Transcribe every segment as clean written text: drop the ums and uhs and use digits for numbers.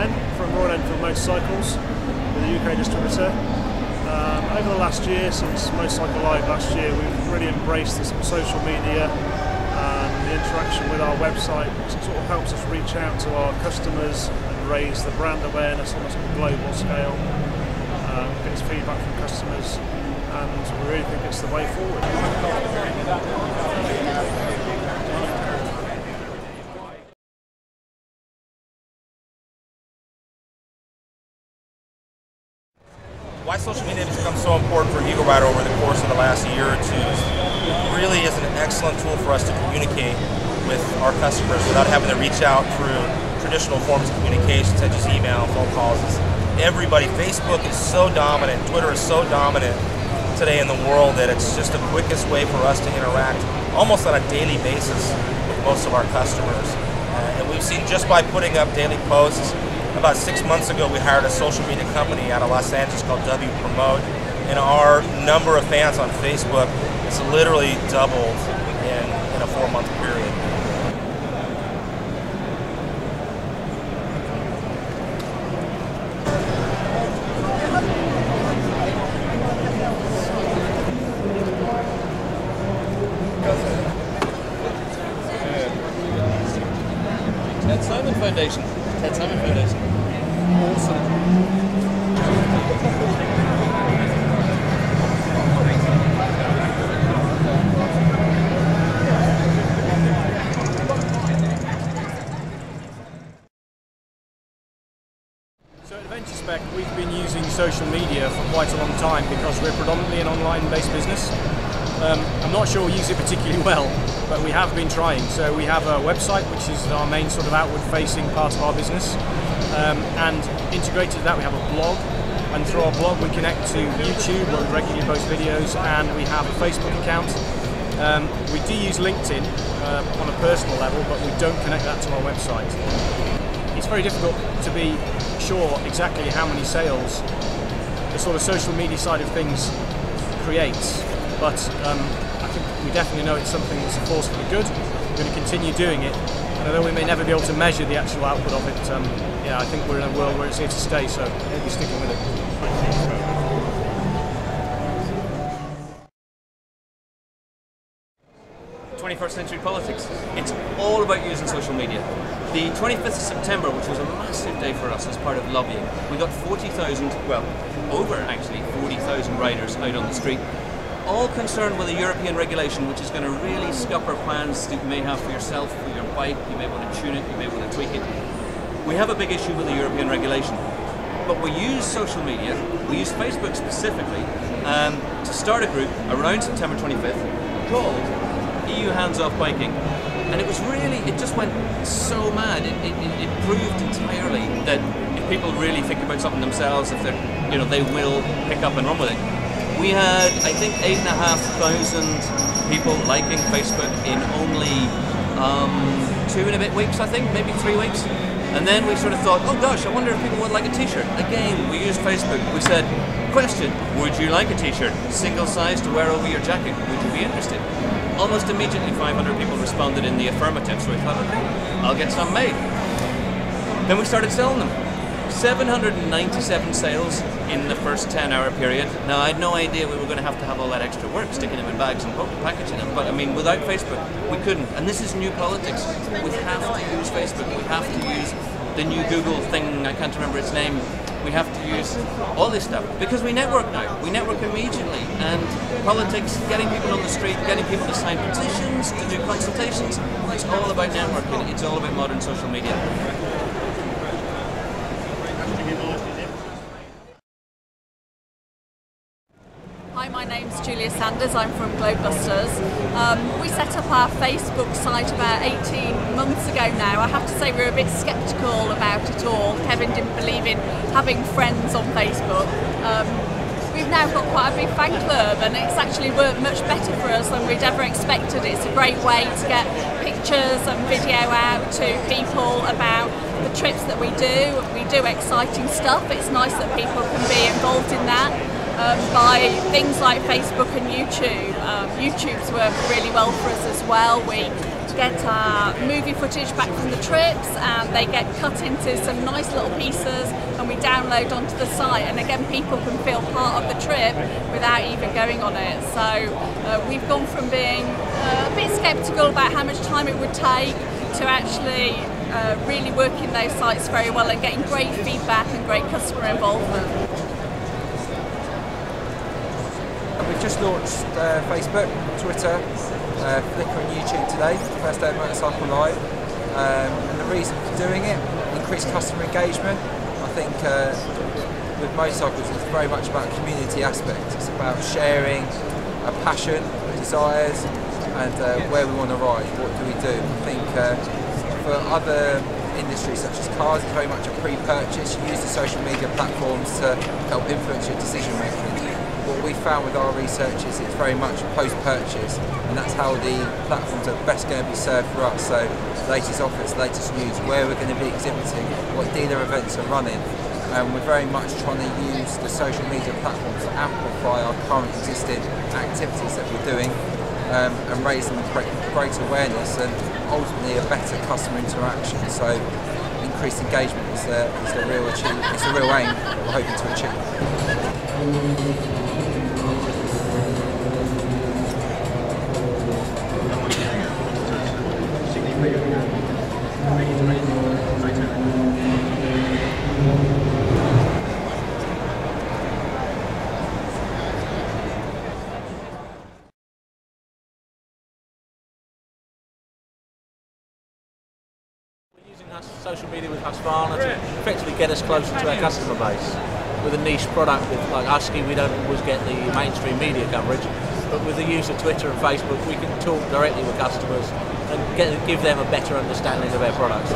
Ben from Royal Enfield Motorcycles, the UK distributor. Over the last year, since Motorcycle Live last year, we've really embraced this social media and the interaction with our website, which sort of helps us reach out to our customers and raise the brand awareness on a sort of global scale. Get feedback from customers, and we really think it's the way forward. Why social media has become so important for Eagle Rider over the course of the last year or two really is an excellent tool for us to communicate with our customers without having to reach out through traditional forms of communication such as email, phone calls. Everybody, Facebook is so dominant, Twitter is so dominant today in the world that it's just the quickest way for us to interact almost on a daily basis with most of our customers. And we've seen just by putting up daily posts. About 6 months ago, we hired a social media company out of Los Angeles called W Promote, and our number of fans on Facebook has literally doubled in a 4-month period. Ted Simon Foundation. Ted Simon Foundation. Awesome. So at Adventure Spec, we've been using social media for quite a long time because we're predominantly an online-based business. I'm not sure we use it particularly well, but we have been trying. So we have a website, which is our main sort of outward-facing part of our business, and integrated to that we have a blog, and through our blog we connect to YouTube where we regularly post videos, and we have a Facebook account. We do use LinkedIn on a personal level, but we don't connect that to our website. It's very difficult to be sure exactly how many sales the sort of social media side of things creates. But I think we definitely know it's something that's a force for the good. We're going to continue doing it, and although we may never be able to measure the actual output of it, yeah, I think we're in a world where it's here to stay, so we'll be sticking with it. 21st Century Politics. It's all about using social media. The 25th of September, which was a massive day for us as part of lobbying, we got 40,000, well, over actually 40,000 riders out on the street, all concerned with a European regulation which is going to really scupper plans that you may have for yourself, for your bike. You may want to tune it, you may want to tweak it. We have a big issue with the European regulation, but we use social media, we use Facebook specifically, to start a group around September 25th called EU Hands Off Biking. And it was really, it just went so mad. It proved entirely that if people really think about something themselves, if they're, you know, they will pick up and run with it. We had, I think, 8,500 people liking Facebook in only 2 and a bit weeks, I think, maybe 3 weeks. And then we sort of thought, oh gosh, I wonder if people would like a t-shirt. Again, we used Facebook. We said, question, would you like a t-shirt? Single size to wear over your jacket. Would you be interested? Almost immediately 500 people responded in the affirmative, so we thought, okay, I'll get some made. Then we started selling them. 797 sales in the first 10-hour period. Now, I had no idea we were going to have all that extra work, sticking them in bags and packaging them, but I mean, without Facebook, we couldn't. And this is new politics. We have to use Facebook. We have to use the new Google thing, I can't remember its name. We have to use all this stuff because we network now. We network immediately, and politics, getting people on the street, getting people to sign petitions, to do consultations, it's all about networking. It's all about modern social media. Hi, my name's Julia Sanders, I'm from Globebusters. We set up our Facebook site about 18 months ago now. I have to say we were a bit sceptical about it all. Kevin didn't believe in having friends on Facebook. We've now got quite a big fan club, and it's actually worked much better for us than we'd ever expected. It's a great way to get pictures and video out to people about the trips that we do. We do exciting stuff. It's nice that people can be involved in that. By things like Facebook and YouTube. YouTube's worked really well for us as well. We get our movie footage back from the trips, and they get cut into some nice little pieces and we download onto the site, and again people can feel part of the trip without even going on it. So we've gone from being a bit sceptical about how much time it would take to actually really working those sites very well and getting great feedback and great customer involvement. We've just launched Facebook, Twitter, Flickr and YouTube today, first day of Motorcycle Live, and the reason for doing it, increased customer engagement. I think with motorcycles it's very much about community aspect. It's about sharing a passion, desires, and where we want to ride, what do we do. I think for other industries such as cars, it's very much a pre-purchase. You use the social media platforms to help influence your decision making. What we found with our research is it's very much post-purchase, and that's how the platforms are best going to be served for us. So latest offers, latest news, where we're going to be exhibiting, what dealer events are running, and we're very much trying to use the social media platforms to amplify our current existing activities that we're doing, and raise them greater awareness and ultimately a better customer interaction. So increased engagement is the real aim we're hoping to achieve. Social media with Husqvarna to effectively get us closer to our customer base. With a niche product with like Husky, we don't always get the mainstream media coverage, but with the use of Twitter and Facebook we can talk directly with customers and give them a better understanding of our products.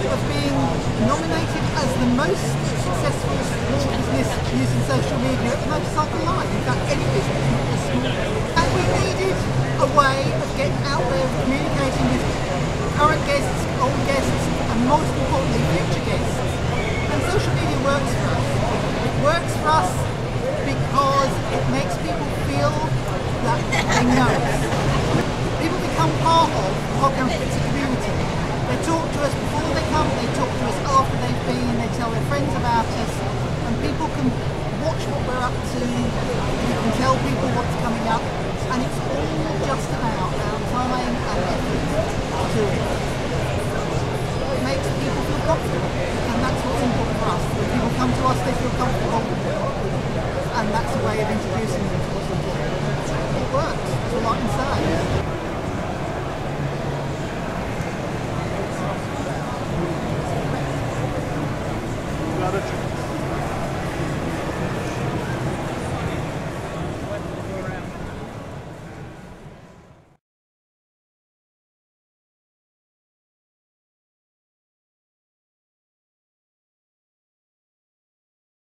Of being nominated as the most successful small business using social media at Motorcycle Live. In fact, any business, not just small. And we needed a way of getting out there and communicating with current guests, old guests, and most importantly, future guests. And social media works for us. It works for us because it makes people feel that they know us. People become part of the Podcast Pizza community. They talk to us before they come, they talk to us after they've been, they tell their friends about us, and people can watch what we're up to, we can tell people what's coming up, and it's all just about our time and effort to do it. It makes people feel comfortable, and that's what's important for us. When people come to us, they feel comfortable, and that's a way of introducing them to what's important. It works, that's all I can say.